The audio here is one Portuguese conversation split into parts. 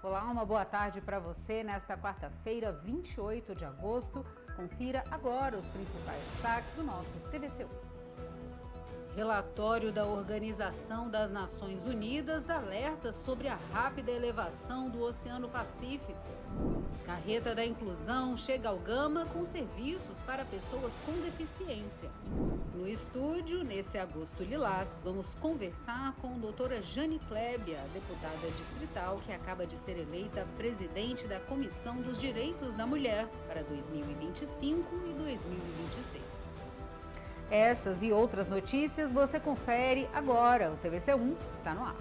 Olá, uma boa tarde para você nesta quarta-feira, 28 de agosto. Confira agora os principais destaques do nosso TVC1. Relatório da Organização das Nações Unidas alerta sobre a rápida elevação do Oceano Pacífico. Carreta da Inclusão chega ao Gama com serviços para pessoas com deficiência. No estúdio, nesse agosto lilás, vamos conversar com a doutora Jane Klebia, deputada distrital que acaba de ser eleita presidente da Comissão dos Direitos da Mulher para 2025 e 2026. Essas e outras notícias você confere agora. O TVC1 está no ar.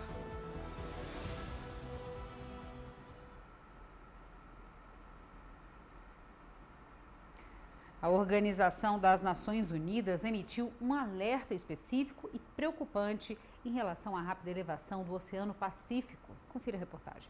A Organização das Nações Unidas emitiu um alerta específico e preocupante em relação à rápida elevação do Oceano Pacífico. Confira a reportagem.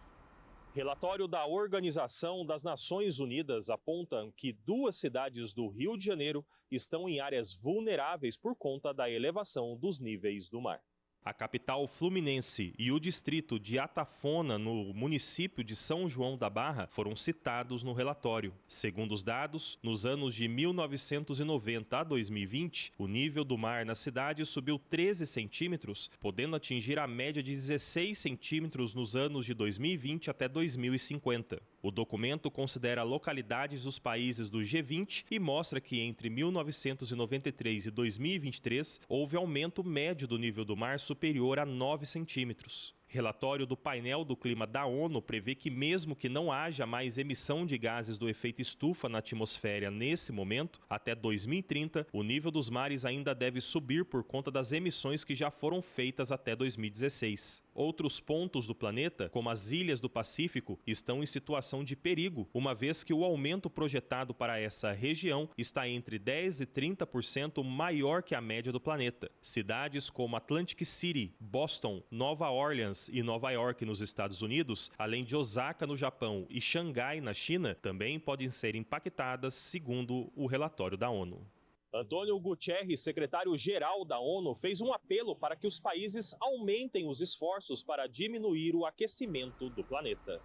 Relatório da Organização das Nações Unidas aponta que 2 cidades do Rio de Janeiro estão em áreas vulneráveis por conta da elevação dos níveis do mar. A capital fluminense e o distrito de Atafona, no município de São João da Barra, foram citados no relatório. Segundo os dados, nos anos de 1990 a 2020, o nível do mar na cidade subiu 13 centímetros, podendo atingir a média de 16 centímetros nos anos de 2020 até 2050. O documento considera localidades dos países do G20 e mostra que entre 1993 e 2023 houve aumento médio do nível do mar superior a 9 centímetros. Relatório do painel do clima da ONU prevê que mesmo que não haja mais emissão de gases do efeito estufa na atmosfera nesse momento, até 2030, o nível dos mares ainda deve subir por conta das emissões que já foram feitas até 2016. Outros pontos do planeta, como as ilhas do Pacífico, estão em situação de perigo, uma vez que o aumento projetado para essa região está entre 10% e 30% maior que a média do planeta. Cidades como Atlantic City, Boston, Nova Orleans e Nova York nos Estados Unidos, além de Osaka no Japão e Xangai na China, também podem ser impactadas, segundo o relatório da ONU. Antônio Guterres, secretário-geral da ONU, fez um apelo para que os países aumentem os esforços para diminuir o aquecimento do planeta.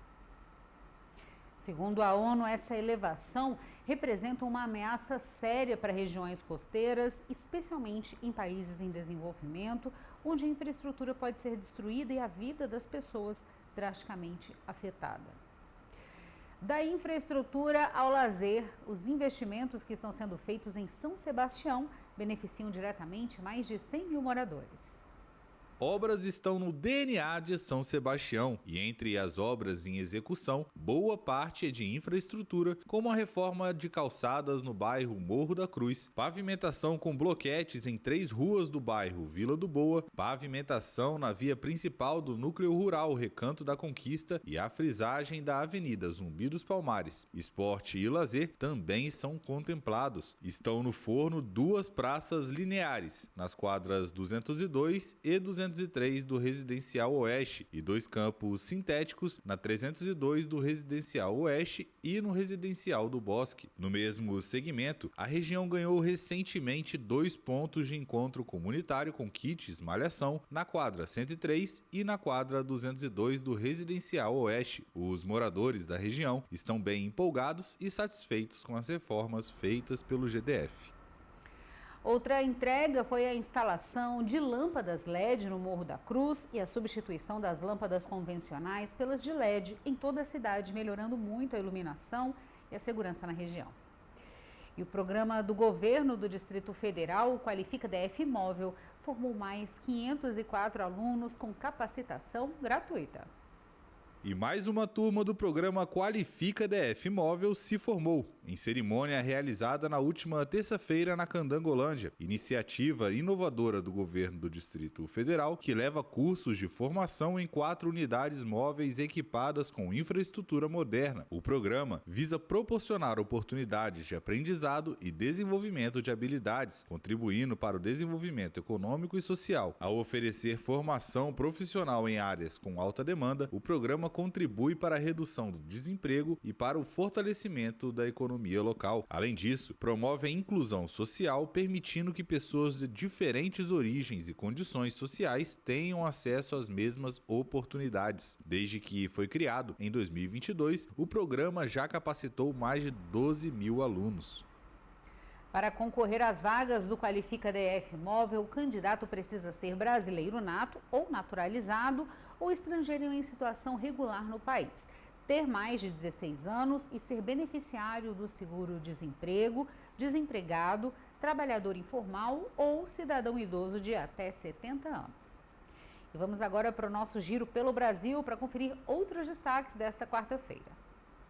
Segundo a ONU, essa elevação representa uma ameaça séria para regiões costeiras, especialmente em países em desenvolvimento, onde a infraestrutura pode ser destruída e a vida das pessoas drasticamente afetada. Da infraestrutura ao lazer, os investimentos que estão sendo feitos em São Sebastião beneficiam diretamente mais de 100 mil moradores. Obras estão no DNA de São Sebastião e entre as obras em execução, boa parte é de infraestrutura, como a reforma de calçadas no bairro Morro da Cruz, pavimentação com bloquetes em 3 ruas do bairro Vila do Boa, pavimentação na via principal do núcleo rural Recanto da Conquista e a frisagem da Avenida Zumbi dos Palmares. Esporte e lazer também são contemplados. Estão no forno 2 praças lineares, nas quadras 202 e 203 do Residencial Oeste e 2 campos sintéticos na 302 do Residencial Oeste e no Residencial do Bosque. No mesmo segmento, a região ganhou recentemente 2 pontos de encontro comunitário com kits malhação na quadra 103 e na quadra 202 do Residencial Oeste. Os moradores da região estão bem empolgados e satisfeitos com as reformas feitas pelo GDF. Outra entrega foi a instalação de lâmpadas LED no Morro da Cruz e a substituição das lâmpadas convencionais pelas de LED em toda a cidade, melhorando muito a iluminação e a segurança na região. E o programa do governo do Distrito Federal, o Qualifica DF Móvel, formou mais 504 alunos com capacitação gratuita. E mais uma turma do programa Qualifica DF Móvel se formou, em cerimônia realizada na última terça-feira na Candangolândia, iniciativa inovadora do governo do Distrito Federal que leva cursos de formação em 4 unidades móveis equipadas com infraestrutura moderna. O programa visa proporcionar oportunidades de aprendizado e desenvolvimento de habilidades, contribuindo para o desenvolvimento econômico e social. Ao oferecer formação profissional em áreas com alta demanda, o programa contribui para a redução do desemprego e para o fortalecimento da economia local. Além disso, promove a inclusão social, permitindo que pessoas de diferentes origens e condições sociais tenham acesso às mesmas oportunidades. Desde que foi criado em 2022, o programa já capacitou mais de 12 mil alunos. Para concorrer às vagas do Qualifica DF Móvel, o candidato precisa ser brasileiro nato ou naturalizado ou estrangeiro em situação regular no país, ter mais de 16 anos e ser beneficiário do seguro-desemprego, desempregado, trabalhador informal ou cidadão idoso de até 70 anos. E vamos agora para o nosso giro pelo Brasil para conferir outros destaques desta quarta-feira.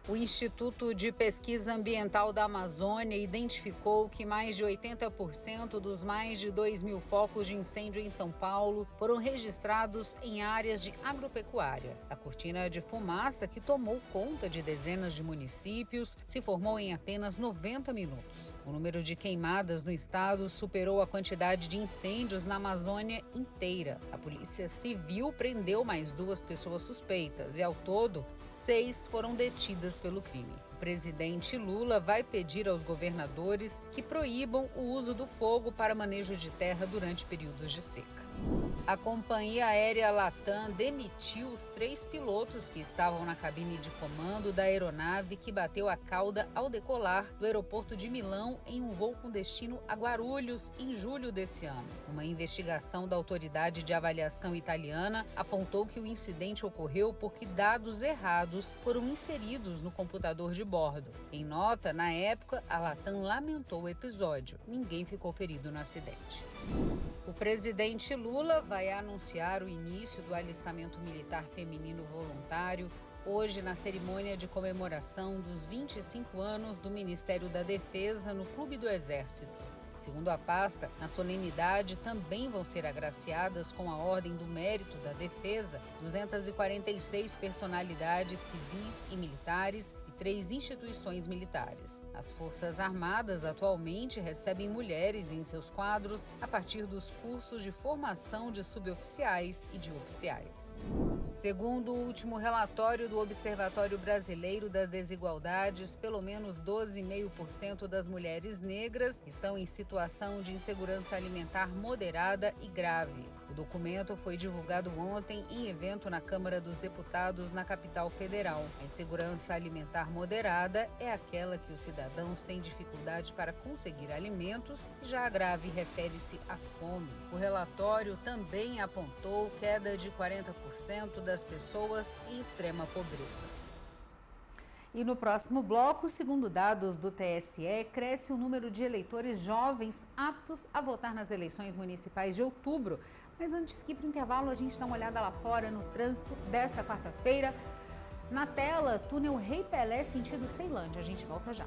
O Instituto de Pesquisa Ambiental da Amazônia identificou que mais de 80% dos mais de 2 mil focos de incêndio em São Paulo foram registrados em áreas de agropecuária. A cortina de fumaça, que tomou conta de dezenas de municípios, se formou em apenas 90 minutos. O número de queimadas no estado superou a quantidade de incêndios na Amazônia inteira. A Polícia Civil prendeu mais 2 pessoas suspeitas e, ao todo, 6 foram detidas pelo crime. O presidente Lula vai pedir aos governadores que proíbam o uso do fogo para manejo de terra durante períodos de seca. A companhia aérea Latam demitiu os 3 pilotos que estavam na cabine de comando da aeronave que bateu a cauda ao decolar do aeroporto de Milão em um voo com destino a Guarulhos em julho desse ano. Uma investigação da autoridade de avaliação italiana apontou que o incidente ocorreu porque dados errados foram inseridos no computador de bordo. Em nota, na época, a Latam lamentou o episódio. Ninguém ficou ferido no acidente. O presidente Lula vai anunciar o início do alistamento militar feminino voluntário hoje na cerimônia de comemoração dos 25 anos do Ministério da Defesa no Clube do Exército. Segundo a pasta, na solenidade também vão ser agraciadas com a Ordem do Mérito da Defesa 246 personalidades civis e militares e 3 instituições militares. As Forças Armadas atualmente recebem mulheres em seus quadros a partir dos cursos de formação de suboficiais e de oficiais. Segundo o último relatório do Observatório Brasileiro das Desigualdades, pelo menos 12,5% das mulheres negras estão em situação de insegurança alimentar moderada e grave. O documento foi divulgado ontem em evento na Câmara dos Deputados na capital federal. A insegurança alimentar moderada é aquela que os cidadãos têm dificuldade para conseguir alimentos, já a grave refere-se à fome. O relatório também apontou queda de 40% das pessoas em extrema pobreza. E no próximo bloco, segundo dados do TSE, cresce o número de eleitores jovens aptos a votar nas eleições municipais de outubro. Mas antes de ir para o intervalo, a gente dá uma olhada lá fora no trânsito desta quarta-feira. Na tela, túnel Rei Pelé, sentido Ceilândia. A gente volta já.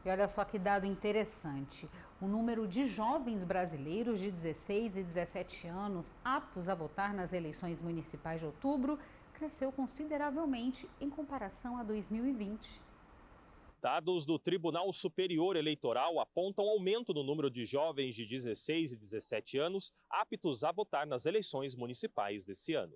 E olha só que dado interessante. O número de jovens brasileiros de 16 e 17 anos aptos a votar nas eleições municipais de outubro cresceu consideravelmente em comparação a 2020. Dados do Tribunal Superior Eleitoral apontam aumento no número de jovens de 16 e 17 anos aptos a votar nas eleições municipais desse ano.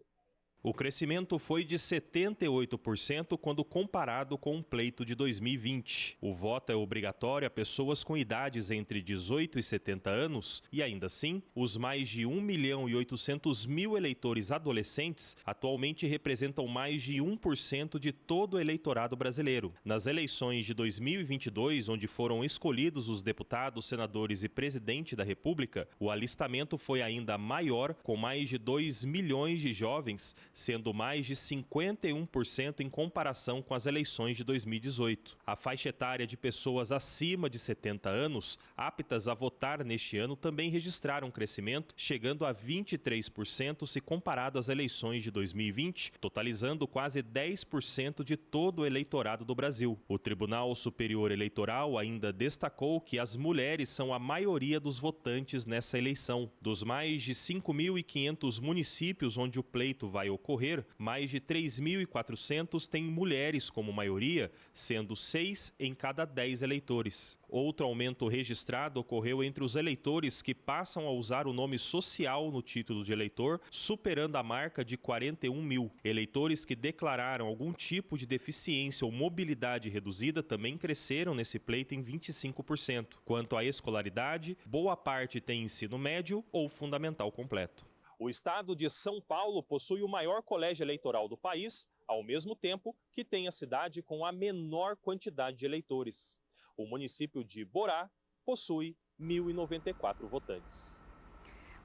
O crescimento foi de 78% quando comparado com o pleito de 2020. O voto é obrigatório a pessoas com idades entre 18 e 70 anos e, ainda assim, os mais de 1.800.000 eleitores adolescentes atualmente representam mais de 1% de todo o eleitorado brasileiro. Nas eleições de 2022, onde foram escolhidos os deputados, senadores e presidente da República, o alistamento foi ainda maior, com mais de 2 milhões de jovens, sendo mais de 51% em comparação com as eleições de 2018. A faixa etária de pessoas acima de 70 anos, aptas a votar neste ano, também registraram um crescimento, chegando a 23% se comparado às eleições de 2020, totalizando quase 10% de todo o eleitorado do Brasil. O Tribunal Superior Eleitoral ainda destacou que as mulheres são a maioria dos votantes nessa eleição. Dos mais de 5.500 municípios onde o pleito vai ocorrer, mais de 3.400 têm mulheres como maioria, sendo 6 em cada 10 eleitores. Outro aumento registrado ocorreu entre os eleitores que passam a usar o nome social no título de eleitor, superando a marca de 41 mil. Eleitores que declararam algum tipo de deficiência ou mobilidade reduzida também cresceram nesse pleito em 25%. Quanto à escolaridade, boa parte tem ensino médio ou fundamental completo. O estado de São Paulo possui o maior colégio eleitoral do país, ao mesmo tempo que tem a cidade com a menor quantidade de eleitores. O município de Borá possui 1.094 votantes.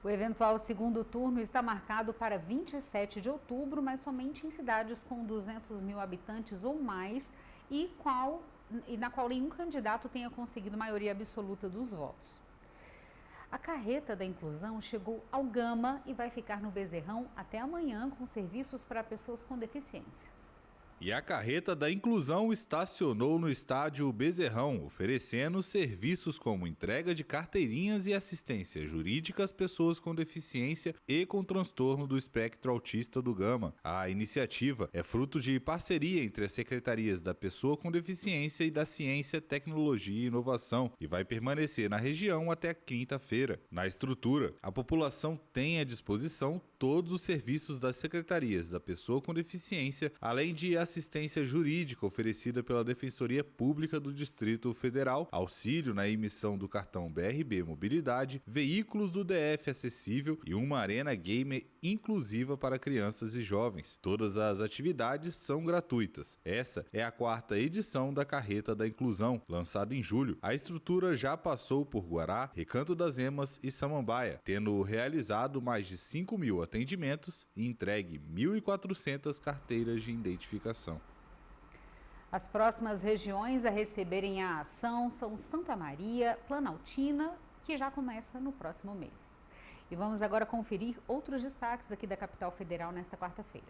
O eventual segundo turno está marcado para 27 de outubro, mas somente em cidades com 200 mil habitantes ou mais e na qual nenhum candidato tenha conseguido maioria absoluta dos votos. A carreta da inclusão chegou ao Gama e vai ficar no Bezerrão até amanhã com serviços para pessoas com deficiência. E a carreta da inclusão estacionou no estádio Bezerrão, oferecendo serviços como entrega de carteirinhas e assistência jurídica às pessoas com deficiência e com transtorno do espectro autista do Gama. A iniciativa é fruto de parceria entre as secretarias da Pessoa com Deficiência e da Ciência, Tecnologia e Inovação e vai permanecer na região até quinta-feira. Na estrutura, a população tem à disposição todos os serviços das secretarias da Pessoa com Deficiência, além de assistência jurídica oferecida pela Defensoria Pública do Distrito Federal, auxílio na emissão do cartão BRB Mobilidade, veículos do DF acessível e uma arena gamer inclusiva para crianças e jovens. Todas as atividades são gratuitas. Essa é a 4ª edição da Carreta da Inclusão, lançada em julho. A estrutura já passou por Guará, Recanto das Emas e Samambaia, tendo realizado mais de 5 mil atendimentos e entregue 1.400 carteiras de identificação. As próximas regiões a receberem a ação são Santa Maria, Planaltina, que já começa no próximo mês. E vamos agora conferir outros destaques aqui da capital federal nesta quarta-feira.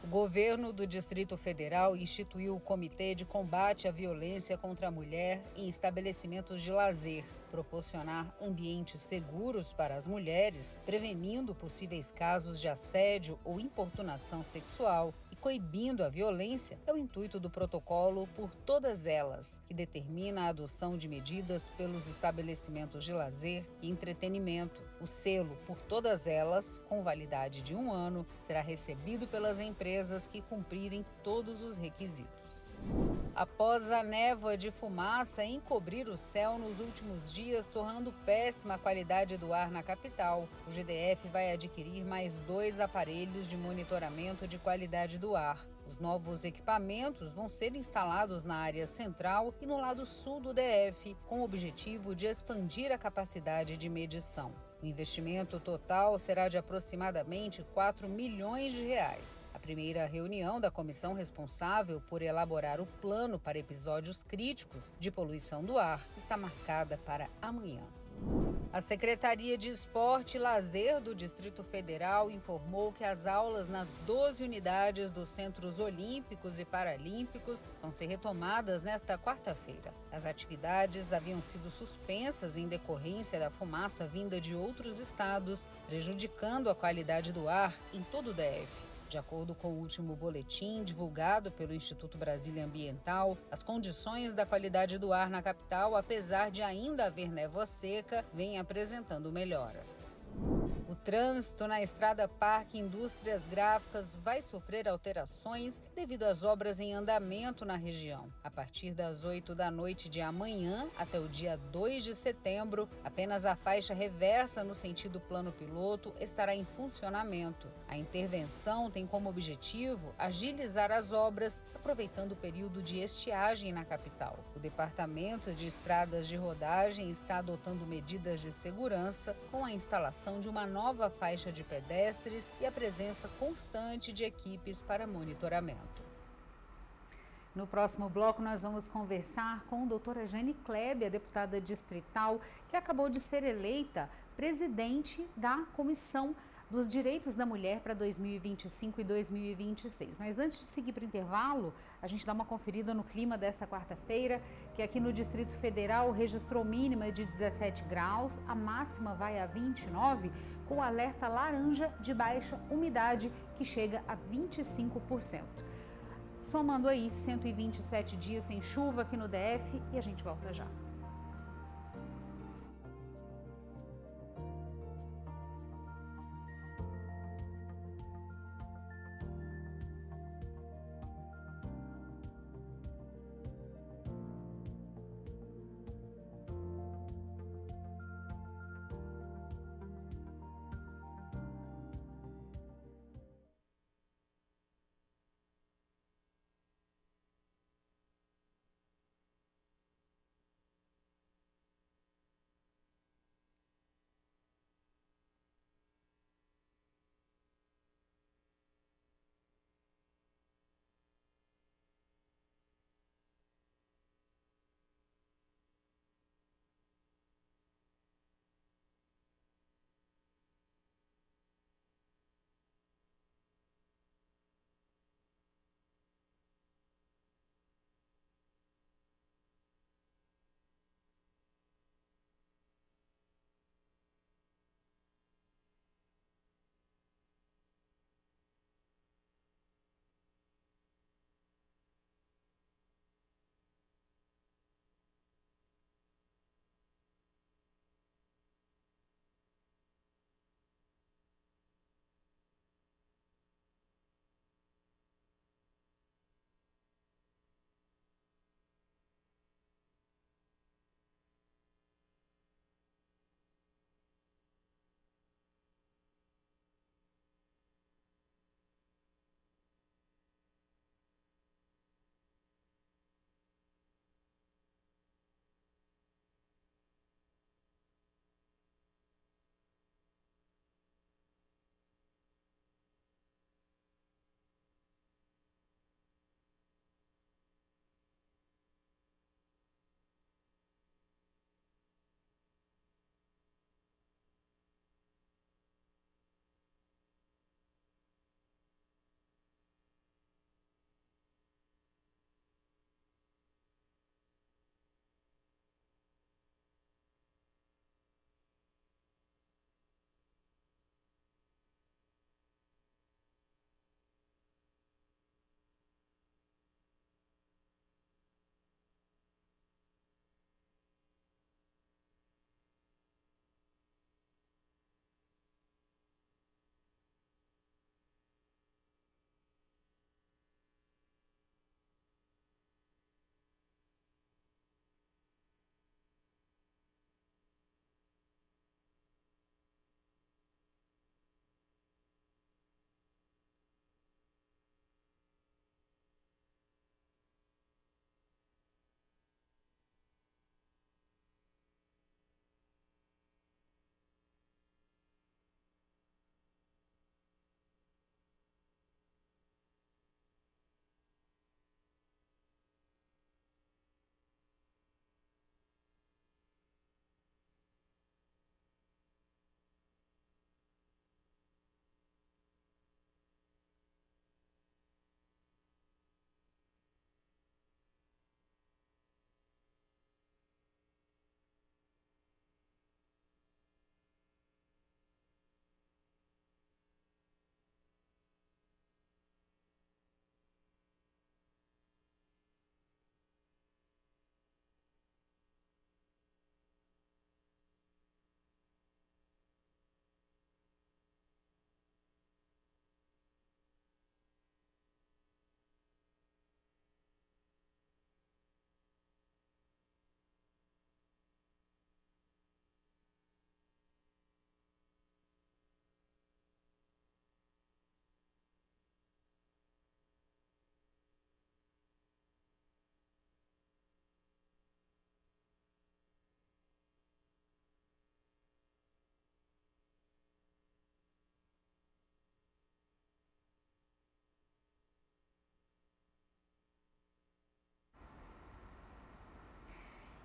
O governo do Distrito Federal instituiu o Comitê de Combate à Violência contra a Mulher em estabelecimentos de lazer, proporcionar ambientes seguros para as mulheres, prevenindo possíveis casos de assédio ou importunação sexual e coibindo a violência, é o intuito do protocolo Por Todas Elas, que determina a adoção de medidas pelos estabelecimentos de lazer e entretenimento. O selo Por Todas Elas, com validade de 1 ano, será recebido pelas empresas que cumprirem todos os requisitos. Após a névoa de fumaça encobrir o céu nos últimos dias, tornando péssima a qualidade do ar na capital, o GDF vai adquirir mais 2 aparelhos de monitoramento de qualidade do ar. Os novos equipamentos vão ser instalados na área central e no lado sul do DF, com o objetivo de expandir a capacidade de medição. O investimento total será de aproximadamente R$4 milhões. A primeira reunião da comissão responsável por elaborar o plano para episódios críticos de poluição do ar está marcada para amanhã. A Secretaria de Esporte e Lazer do Distrito Federal informou que as aulas nas 12 unidades dos Centros Olímpicos e Paralímpicos vão ser retomadas nesta quarta-feira. As atividades haviam sido suspensas em decorrência da fumaça vinda de outros estados, prejudicando a qualidade do ar em todo o DF. De acordo com o último boletim divulgado pelo Instituto Brasília Ambiental, as condições da qualidade do ar na capital, apesar de ainda haver névoa seca, vêm apresentando melhoras. O trânsito na Estrada Parque Indústrias Gráficas vai sofrer alterações devido às obras em andamento na região. A partir das 8 da noite de amanhã até o dia 2 de setembro, apenas a faixa reversa no sentido plano piloto estará em funcionamento. A intervenção tem como objetivo agilizar as obras, aproveitando o período de estiagem na capital. O Departamento de Estradas de Rodagem está adotando medidas de segurança com a instalação de uma nova faixa de pedestres e a presença constante de equipes para monitoramento. No próximo bloco, nós vamos conversar com a doutora Jane Klebe, a deputada distrital, que acabou de ser eleita presidente da Comissão dos Direitos da Mulher para 2025 e 2026. Mas antes de seguir para o intervalo, a gente dá uma conferida no clima dessa quarta-feira, que aqui no Distrito Federal registrou mínima de 17 graus, a máxima vai a 29, com alerta laranja de baixa umidade, que chega a 25%. Somando aí 127 dias sem chuva aqui no DF e a gente volta já.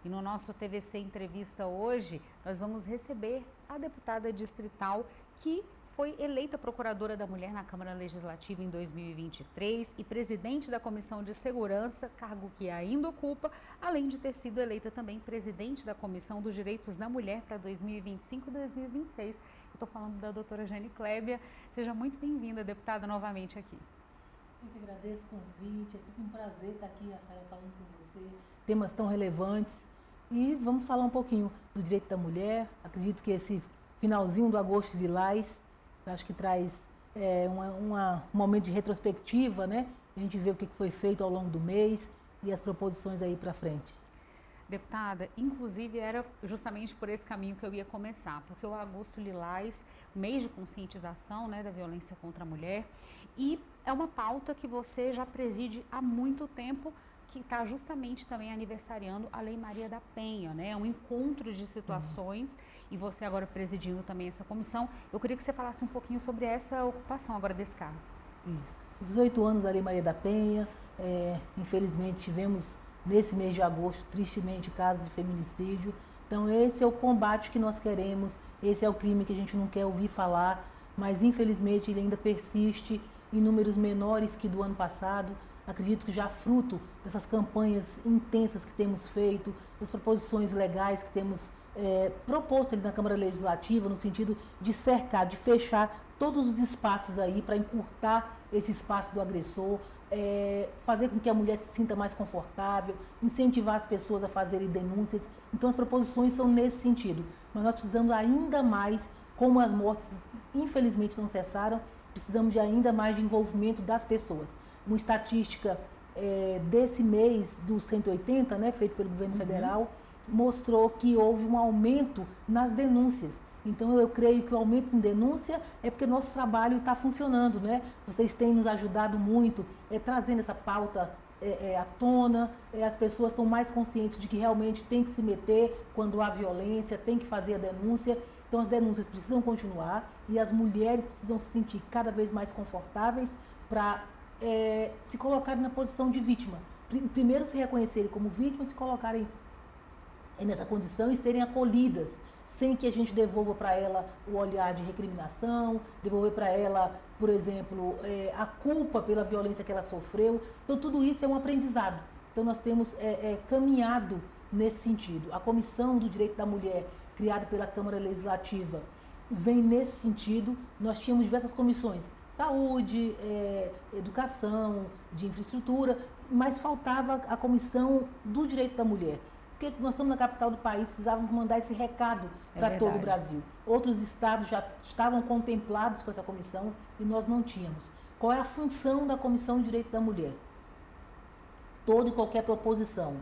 E no nosso TVC Entrevista hoje, nós vamos receber a deputada distrital que foi eleita procuradora da mulher na Câmara Legislativa em 2023 e presidente da Comissão de Segurança, cargo que ainda ocupa, além de ter sido eleita também presidente da Comissão dos Direitos da Mulher para 2025 e 2026. Eu estou falando da doutora Jane Clébia. Seja muito bem-vinda, deputada, novamente aqui. Eu que agradeço o convite, é sempre um prazer estar aqui, Rafael, falando com você. Temas tão relevantes. E vamos falar um pouquinho do direito da mulher. Acredito que esse finalzinho do Agosto de Lilás, acho que traz um momento de retrospectiva, né? A gente vê o que foi feito ao longo do mês e as proposições aí para frente. Deputada, inclusive era justamente por esse caminho que eu ia começar, porque o Agosto Lilás, mês de conscientização, né, da violência contra a mulher, e é uma pauta que você já preside há muito tempo, que está justamente também aniversariando a Lei Maria da Penha, né? Um encontro de situações, e você agora presidindo também essa comissão. Eu queria que você falasse um pouquinho sobre essa ocupação agora desse cargo. Isso. 18 anos da Lei Maria da Penha, infelizmente tivemos nesse mês de agosto, tristemente, casos de feminicídio. Então esse é o combate que nós queremos, esse é o crime que a gente não quer ouvir falar, mas infelizmente ele ainda persiste em números menores que do ano passado. Acredito que já fruto dessas campanhas intensas que temos feito, das proposições legais que temos proposto na Câmara Legislativa, no sentido de cercar, de fechar todos os espaços aí para encurtar esse espaço do agressor, fazer com que a mulher se sinta mais confortável, incentivar as pessoas a fazerem denúncias. Então as proposições são nesse sentido, mas nós precisamos ainda mais, como as mortes infelizmente não cessaram, precisamos de ainda mais de envolvimento das pessoas. Uma estatística desse mês do 180, né, feito pelo governo federal, mostrou que houve um aumento nas denúncias. Então eu creio que o aumento em denúncia é porque nosso trabalho está funcionando, né? Vocês têm nos ajudado muito, trazendo essa pauta à tona, as pessoas estão mais conscientes de que realmente tem que se meter quando há violência, tem que fazer a denúncia. Então as denúncias precisam continuar e as mulheres precisam se sentir cada vez mais confortáveis para se colocarem na posição de vítima. Primeiro se reconhecerem como vítimas, se colocarem nessa condição e serem acolhidas, sem que a gente devolva para ela o olhar de recriminação, devolver para ela, por exemplo, a culpa pela violência que ela sofreu. Então tudo isso é um aprendizado. Então nós temos caminhado nesse sentido. A Comissão do Direito da Mulher, criada pela Câmara Legislativa, vem nesse sentido. Nós tínhamos diversas comissões, saúde, educação, de infraestrutura, mas faltava a Comissão do Direito da Mulher. Porque nós estamos na capital do país, precisávamos mandar esse recado para todo o Brasil. Outros estados já estavam contemplados com essa comissão e nós não tínhamos. Qual é a função da Comissão de Direito da Mulher? Toda e qualquer proposição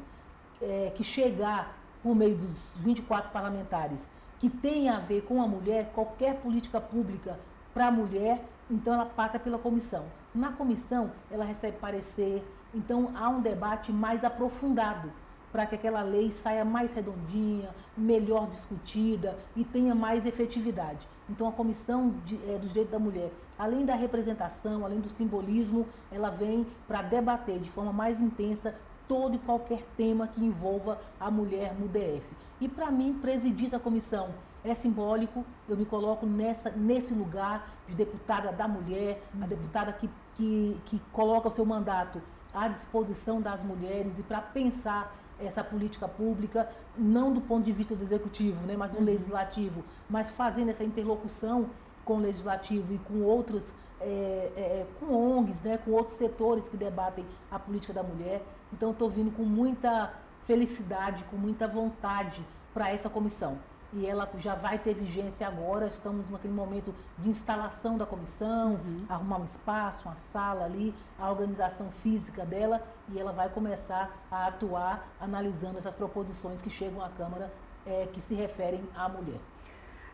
que chegar por meio dos 24 parlamentares que tenha a ver com a mulher, qualquer política pública para a mulher, então ela passa pela comissão. Na comissão, ela recebe parecer, então há um debate mais aprofundado, para que aquela lei saia mais redondinha, melhor discutida e tenha mais efetividade. Então a Comissão do Direito da Mulher, além da representação, além do simbolismo, ela vem para debater de forma mais intensa todo e qualquer tema que envolva a mulher no DF. E para mim, presidir essa comissão é simbólico, eu me coloco nesse lugar de deputada da mulher, a deputada que coloca o seu mandato à disposição das mulheres e para pensar essa política pública, não do ponto de vista do executivo, né, mas do legislativo, mas fazendo essa interlocução com o legislativo e com outros, com ONGs, né, com outros setores que debatem a política da mulher. Então, estou vindo com muita felicidade, com muita vontade para essa comissão. E ela já vai ter vigência agora, estamos naquele momento de instalação da comissão, arrumar um espaço, uma sala ali, a organização física dela, e ela vai começar a atuar analisando essas proposições que chegam à Câmara que se referem à mulher.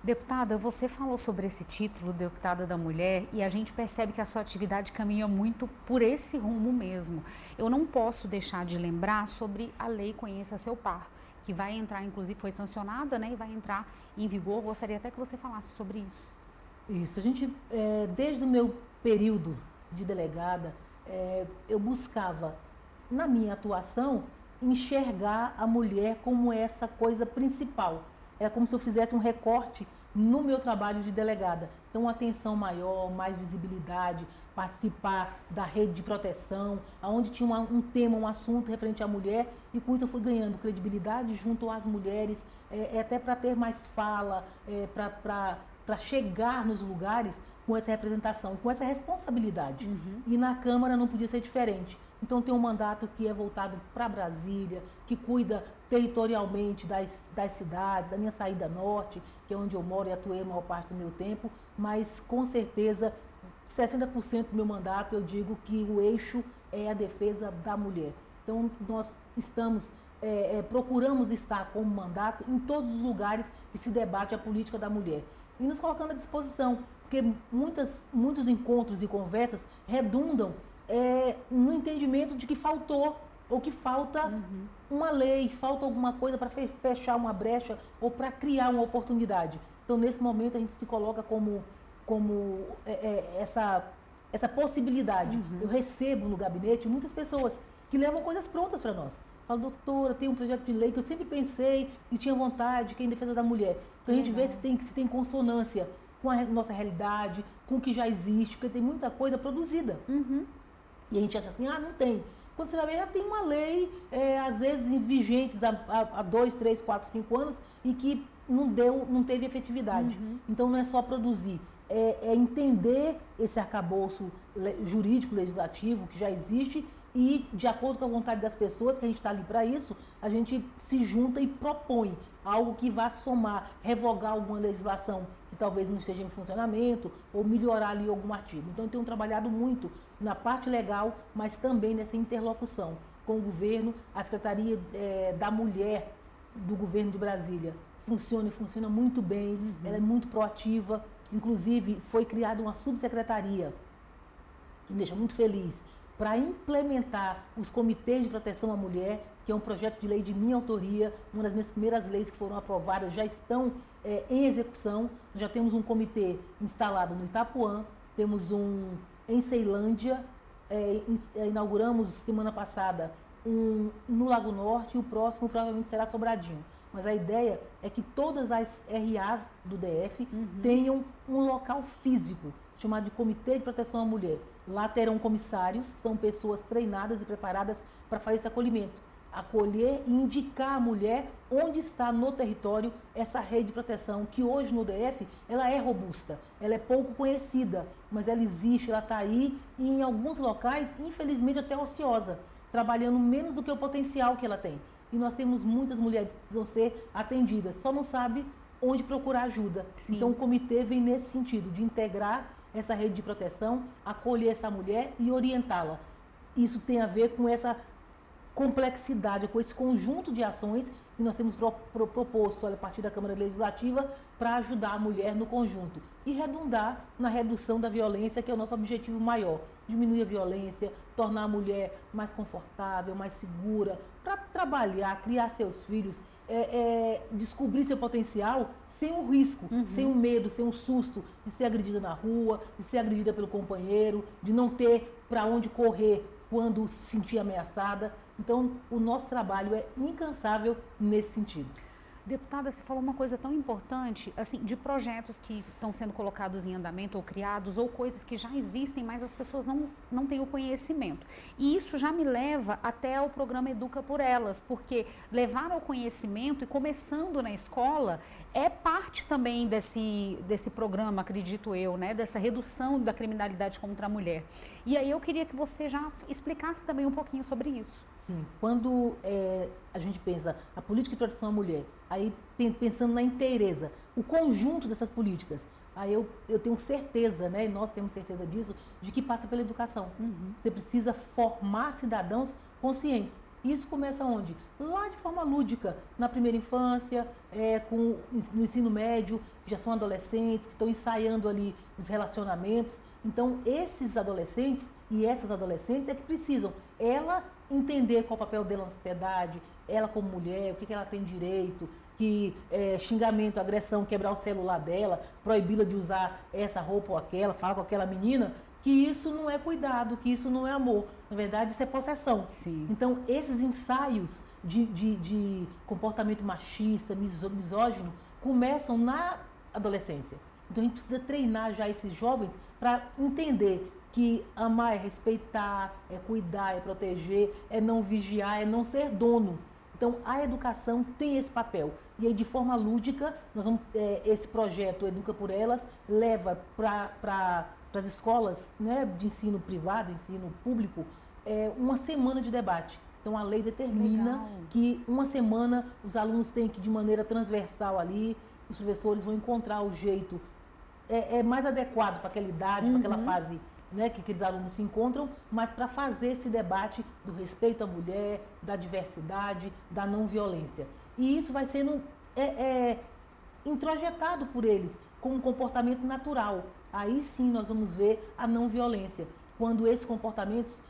Deputada, você falou sobre esse título, Deputada da Mulher, e a gente percebe que a sua atividade caminha muito por esse rumo mesmo. Eu não posso deixar de lembrar sobre a Lei Conheça Seu Par, que vai entrar, inclusive foi sancionada, né, e vai entrar em vigor. Gostaria até que você falasse sobre isso. Isso, a gente, desde o meu período de delegada, eu buscava, na minha atuação, enxergar a mulher como essa coisa principal. É como se eu fizesse um recorte no meu trabalho de delegada. Então, uma atenção maior, mais visibilidade, participar da rede de proteção, onde tinha um tema, um assunto referente à mulher, e com isso eu fui ganhando credibilidade junto às mulheres, até para ter mais fala, para chegar nos lugares com essa representação, com essa responsabilidade. E na Câmara não podia ser diferente. Então tem um mandato que é voltado para Brasília, que cuida territorialmente das cidades, da minha saída norte, que é onde eu moro e atuei a maior parte do meu tempo, mas com certeza 60% do meu mandato eu digo que o eixo é a defesa da mulher. Então nós procuramos estar como mandato em todos os lugares que se debate a política da mulher. E nos colocando à disposição, porque muitos encontros e conversas redundam no entendimento de que faltou, ou que falta uma lei, falta alguma coisa para fechar uma brecha ou para criar uma oportunidade. Então, nesse momento, a gente se coloca como essa possibilidade. Eu recebo no gabinete muitas pessoas que levam coisas prontas para nós. Falo, doutora, tem um projeto de lei que eu sempre pensei e tinha vontade, que é em defesa da mulher. Então, a gente vê se tem consonância com a nossa realidade, com o que já existe, porque tem muita coisa produzida. E a gente acha assim, não tem. Quando você vai ver, já tem uma lei, às vezes vigentes há 2, 3, 4, 5 anos e que não teve efetividade. Então não é só produzir, é entender esse arcabouço jurídico, legislativo que já existe e, de acordo com a vontade das pessoas, que a gente está ali para isso, a gente se junta e propõe algo que vá somar, revogar alguma legislação que talvez não esteja em funcionamento ou melhorar ali algum artigo. Então, eu tenho trabalhado muito na parte legal, mas também nessa interlocução com o governo. A Secretaria da Mulher do Governo de Brasília funciona muito bem, ela é muito proativa. Inclusive, foi criada uma subsecretaria, que me deixa muito feliz, para implementar os comitês de proteção à mulher, que é um projeto de lei de minha autoria, uma das minhas primeiras leis que foram aprovadas já estão em execução. Já temos um comitê instalado no Itapuã, temos um em Ceilândia, inauguramos semana passada um no Lago Norte e o próximo provavelmente será Sobradinho. Mas a ideia é que todas as RAs do DF tenham um local físico, chamado de Comitê de Proteção à Mulher. Lá terão comissários, que são pessoas treinadas e preparadas para fazer esse acolhimento. Acolher e indicar a mulher onde está no território essa rede de proteção, que hoje no DF ela é robusta, ela é pouco conhecida, mas ela existe, ela está aí e em alguns locais, infelizmente, até ociosa, trabalhando menos do que o potencial que ela tem. E nós temos muitas mulheres que precisam ser atendidas, só não sabe onde procurar ajuda. Sim. Então o comitê vem nesse sentido, de integrar essa rede de proteção, acolher essa mulher e orientá-la. Isso tem a ver com essa complexidade, com esse conjunto de ações que nós temos proposto a partir da Câmara Legislativa para ajudar a mulher no conjunto e redundar na redução da violência, que é o nosso objetivo maior. Diminuir a violência, tornar a mulher mais confortável, mais segura, para trabalhar, criar seus filhos, descobrir seu potencial sem um risco, sem um medo, sem um susto de ser agredida na rua, de ser agredida pelo companheiro, de não ter para onde correr quando se sentir ameaçada. Então, o nosso trabalho é incansável nesse sentido. Deputada, você falou uma coisa tão importante, assim, de projetos que estão sendo colocados em andamento ou criados, ou coisas que já existem, mas as pessoas não têm o conhecimento. E isso já me leva até ao programa Educa por Elas, porque levar ao conhecimento e começando na escola é parte também desse programa, acredito eu, né, dessa redução da criminalidade contra a mulher. E aí eu queria que você já explicasse também um pouquinho sobre isso. Sim, quando a gente pensa a política de proteção à mulher, aí pensando na inteireza, o conjunto dessas políticas, aí eu tenho certeza, né, e nós temos certeza disso, de que passa pela educação. Você precisa formar cidadãos conscientes. Isso começa onde? Lá de forma lúdica, na primeira infância, no ensino médio, que já são adolescentes, que estão ensaiando ali os relacionamentos. Então, esses adolescentes e essas adolescentes é que precisam, ela entender qual é o papel dela na sociedade, ela como mulher, o que ela tem direito, que xingamento, agressão, quebrar o celular dela, proibi-la de usar essa roupa ou aquela, falar com aquela menina, que isso não é cuidado, que isso não é amor. Na verdade, isso é possessão. Sim. Então, esses ensaios de comportamento machista, misógino, começam na adolescência. Então, a gente precisa treinar já esses jovens para entender que amar é respeitar, é cuidar, é proteger, é não vigiar, é não ser dono. Então, a educação tem esse papel. E aí, de forma lúdica, nós vamos, esse projeto Educa por Elas leva para as escolas, né, de ensino privado, ensino público, uma semana de debate. Então, a lei determina Legal. que uma semana os alunos têm que, de maneira transversal ali, os professores vão encontrar o jeito mais adequado para aquela idade, para aquela fase, né, que aqueles alunos se encontram, mas para fazer esse debate do respeito à mulher, da diversidade, da não violência. E isso vai sendo introjetado por eles como um comportamento natural. Aí sim nós vamos ver a não violência, quando esses comportamentos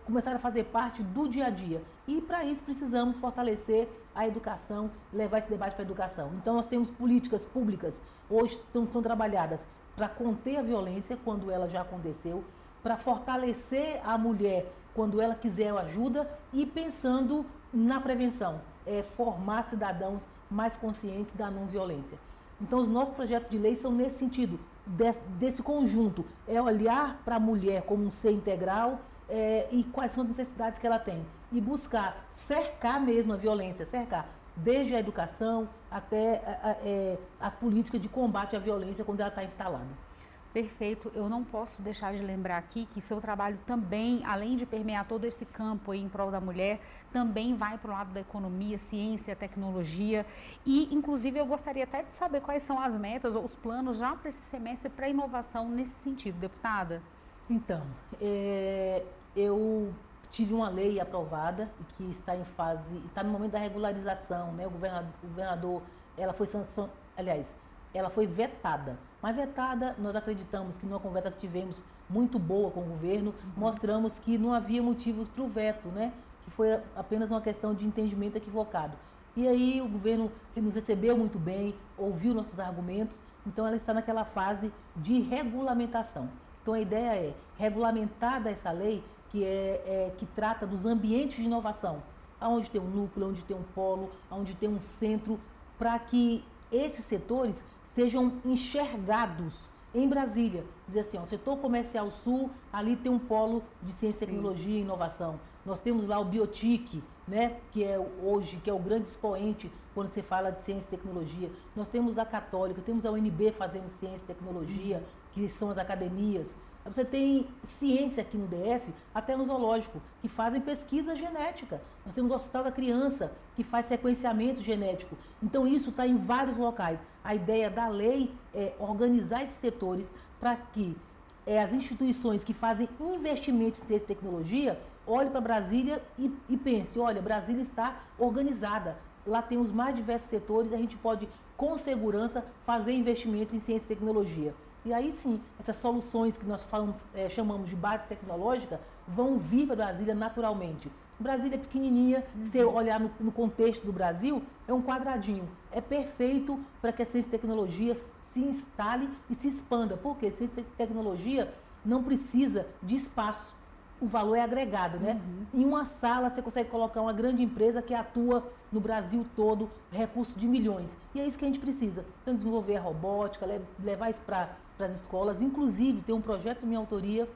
começarem a fazer parte do dia a dia. E para isso precisamos fortalecer a educação, levar esse debate para a educação. Então nós temos políticas públicas, hoje são trabalhadas para conter a violência quando ela já aconteceu, para fortalecer a mulher quando ela quiser ajuda e pensando na prevenção, formar cidadãos mais conscientes da não violência. Então os nossos projetos de lei são nesse sentido, desse conjunto, olhar para a mulher como um ser integral e quais são as necessidades que ela tem. E buscar cercar mesmo a violência, cercar desde a educação até as políticas de combate à violência quando ela está instalada. Perfeito. Eu não posso deixar de lembrar aqui que seu trabalho também, além de permear todo esse campo aí em prol da mulher, também vai para o lado da economia, ciência, tecnologia e, inclusive, eu gostaria até de saber quais são as metas ou os planos já para esse semestre para inovação nesse sentido, deputada. Então, eu tive uma lei aprovada que está em fase, está no momento da regularização, né? O governador, ela foi vetada. Mas vetada, nós acreditamos que numa conversa que tivemos muito boa com o governo, mostramos que não havia motivos para o veto, né? Que foi apenas uma questão de entendimento equivocado. E aí o governo nos recebeu muito bem, ouviu nossos argumentos, então ela está naquela fase de regulamentação. Então a ideia é regulamentar essa lei que trata dos ambientes de inovação, onde tem um núcleo, onde tem um polo, onde tem um centro, para que esses setores sejam enxergados em Brasília. Dizer assim, o setor comercial sul, ali tem um polo de ciência, tecnologia e inovação. Nós temos lá o Biotic, né, que é o grande expoente quando se fala de ciência e tecnologia. Nós temos a Católica, temos a UNB fazendo ciência e tecnologia, que são as academias. Você tem ciência aqui no DF, até no zoológico, que fazem pesquisa genética. Nós temos o Hospital da Criança, que faz sequenciamento genético. Então, isso está em vários locais. A ideia da lei é organizar esses setores para que as instituições que fazem investimento em ciência e tecnologia olhem para Brasília e pensem, olha, Brasília está organizada. Lá tem os mais diversos setores, a gente pode, com segurança, fazer investimento em ciência e tecnologia. E aí sim, essas soluções que nós chamamos de base tecnológica vão vir para Brasília naturalmente. Brasília é pequenininha, se você olhar no contexto do Brasil, é um quadradinho. É perfeito para que a ciência e tecnologia se instale e se expanda. Por quê? Ciência e tecnologia não precisa de espaço. O valor é agregado, né? Em uma sala você consegue colocar uma grande empresa que atua no Brasil todo, recursos de milhões. E é isso que a gente precisa. Então, desenvolver a robótica, levar isso para as escolas. Inclusive, tem um projeto de minha autoria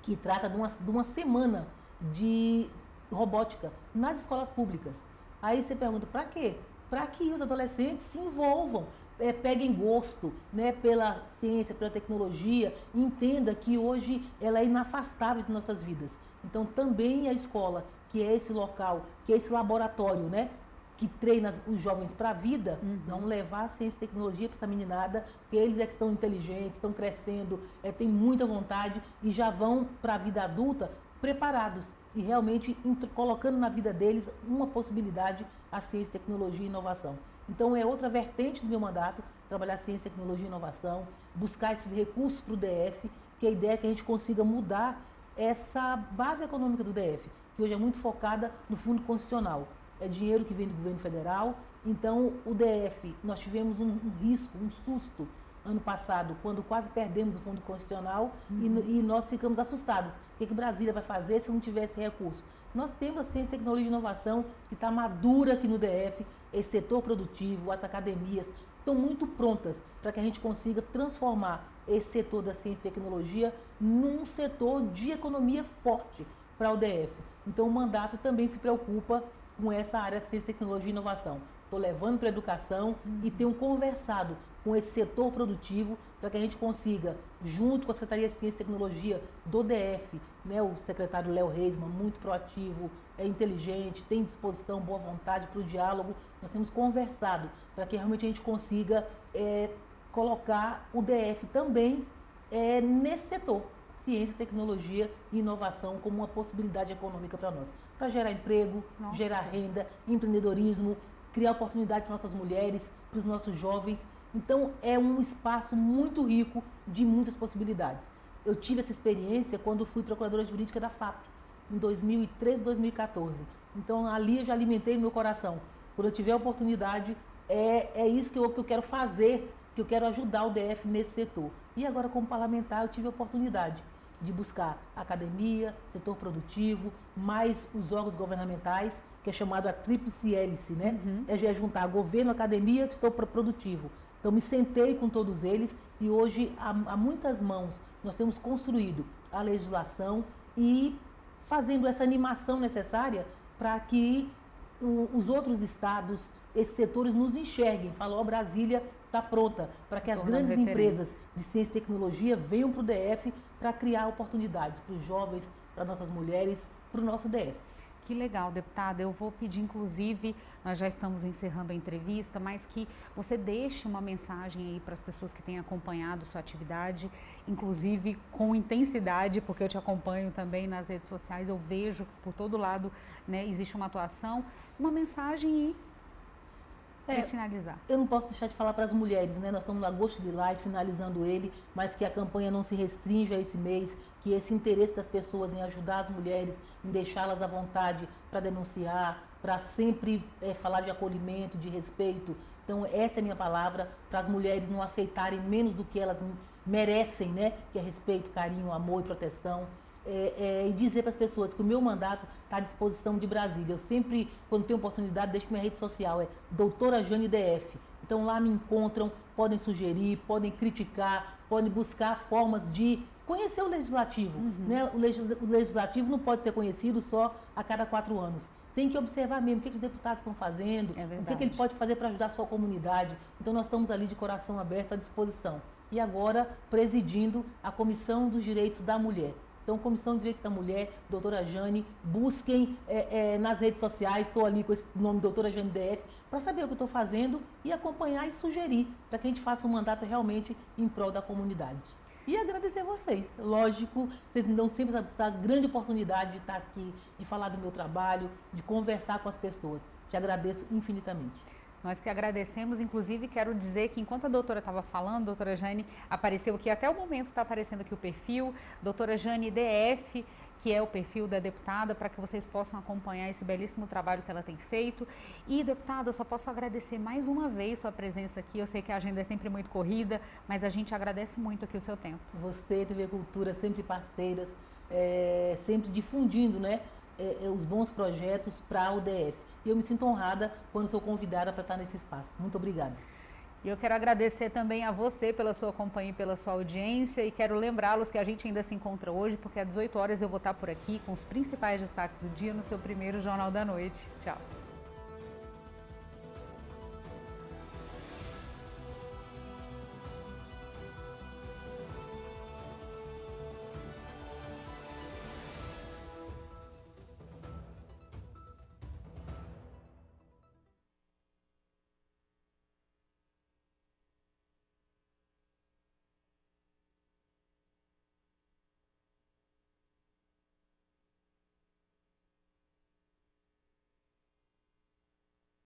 que trata de uma semana de robótica nas escolas públicas. Aí você pergunta, para quê? Para que os adolescentes se envolvam, peguem gosto, né, pela ciência, pela tecnologia, e entenda que hoje ela é inafastável de nossas vidas. Então também a escola, que é esse local, que é esse laboratório, né, que treina os jovens para a vida, vão levar a ciência e tecnologia para essa meninada, porque eles é que estão inteligentes, estão crescendo, têm muita vontade e já vão para a vida adulta preparados e realmente colocando na vida deles uma possibilidade a ciência, tecnologia e inovação. Então é outra vertente do meu mandato, trabalhar ciência, tecnologia e inovação, buscar esses recursos para o DF, que a ideia é que a gente consiga mudar essa base econômica do DF, que hoje é muito focada no fundo constitucional. É dinheiro que vem do governo federal, então o DF, nós tivemos um risco, um susto ano passado, quando quase perdemos o fundo constitucional e nós ficamos assustados. O que Brasília vai fazer se não tivesse recurso? Nós temos a ciência, tecnologia e inovação que está madura aqui no DF, esse setor produtivo, as academias estão muito prontas para que a gente consiga transformar esse setor da ciência e tecnologia num setor de economia forte para o DF. Então o mandato também se preocupa com essa área de ciência, tecnologia e inovação. Estou levando para a educação e tenho conversado com esse setor produtivo para que a gente consiga, junto com a Secretaria de Ciência e Tecnologia do DF, né, o secretário Léo Reisman, muito proativo, é inteligente, tem disposição, boa vontade para o diálogo. Nós temos conversado para que realmente a gente consiga colocar o DF também nesse setor, ciência, tecnologia e inovação, como uma possibilidade econômica para nós, para gerar emprego, gerar renda, empreendedorismo, criar oportunidade para nossas mulheres, para os nossos jovens. Então, é um espaço muito rico de muitas possibilidades. Eu tive essa experiência quando fui procuradora jurídica da FAP, em 2013, 2014. Então, ali eu já alimentei meu coração. Quando eu tiver a oportunidade, é isso que eu quero fazer, que eu quero ajudar o DF nesse setor. E agora, como parlamentar, eu tive a oportunidade de buscar academia, setor produtivo, mais os órgãos governamentais, que é chamado a tríplice hélice, né? É juntar governo, academia, setor produtivo. Então, me sentei com todos eles e hoje, há muitas mãos, nós temos construído a legislação e fazendo essa animação necessária para que os outros estados, esses setores nos enxerguem. Falou, Brasília está pronta para que as grandes empresas de ciência e tecnologia venham para o DF para criar oportunidades para os jovens, para nossas mulheres, para o nosso DF. Que legal, deputada. Eu vou pedir, inclusive, nós já estamos encerrando a entrevista, mas que você deixe uma mensagem aí para as pessoas que têm acompanhado sua atividade, inclusive com intensidade, porque eu te acompanho também nas redes sociais, eu vejo por todo lado, né, existe uma atuação, uma mensagem e para finalizar. Eu não posso deixar de falar para as mulheres, né? Nós estamos no Agosto Lilás, finalizando ele, mas que a campanha não se restrinja a esse mês, que esse interesse das pessoas em ajudar as mulheres, em deixá-las à vontade para denunciar, para sempre falar de acolhimento, de respeito. Então, essa é a minha palavra, para as mulheres não aceitarem menos do que elas merecem, né? Que é respeito, carinho, amor e proteção. E dizer para as pessoas que o meu mandato está à disposição de Brasília. Eu sempre, quando tenho oportunidade, deixo minha rede social, Doutora Jane DF. Então lá me encontram, podem sugerir, podem criticar, podem buscar formas de conhecer o legislativo. Né? O legislativo não pode ser conhecido só a cada 4 anos. Tem que observar mesmo o que os deputados estão fazendo, o que ele pode fazer para ajudar a sua comunidade. Então nós estamos ali de coração aberto à disposição. E agora presidindo a Comissão dos Direitos da Mulher. Então, Comissão de Direito da Mulher, doutora Jane, busquem nas redes sociais, estou ali com esse nome, doutora Jane DF, para saber o que eu estou fazendo e acompanhar e sugerir, para que a gente faça um mandato realmente em prol da comunidade. E agradecer a vocês. Lógico, vocês me dão sempre essa grande oportunidade de estar aqui, de falar do meu trabalho, de conversar com as pessoas. Te agradeço infinitamente. Nós que agradecemos, inclusive quero dizer que enquanto a doutora estava falando, doutora Jane, apareceu aqui, até o momento está aparecendo aqui o perfil, doutora Jane DF, que é o perfil da deputada, para que vocês possam acompanhar esse belíssimo trabalho que ela tem feito. E, deputada, eu só posso agradecer mais uma vez sua presença aqui, eu sei que a agenda é sempre muito corrida, mas a gente agradece muito aqui o seu tempo. Você, TV Cultura, sempre parceiras, sempre difundindo, né, os bons projetos para o DF. E eu me sinto honrada quando sou convidada para estar nesse espaço. Muito obrigada. E eu quero agradecer também a você pela sua companhia e pela sua audiência e quero lembrá-los que a gente ainda se encontra hoje, porque às 18 horas eu vou estar por aqui com os principais destaques do dia no seu primeiro Jornal da Noite. Tchau.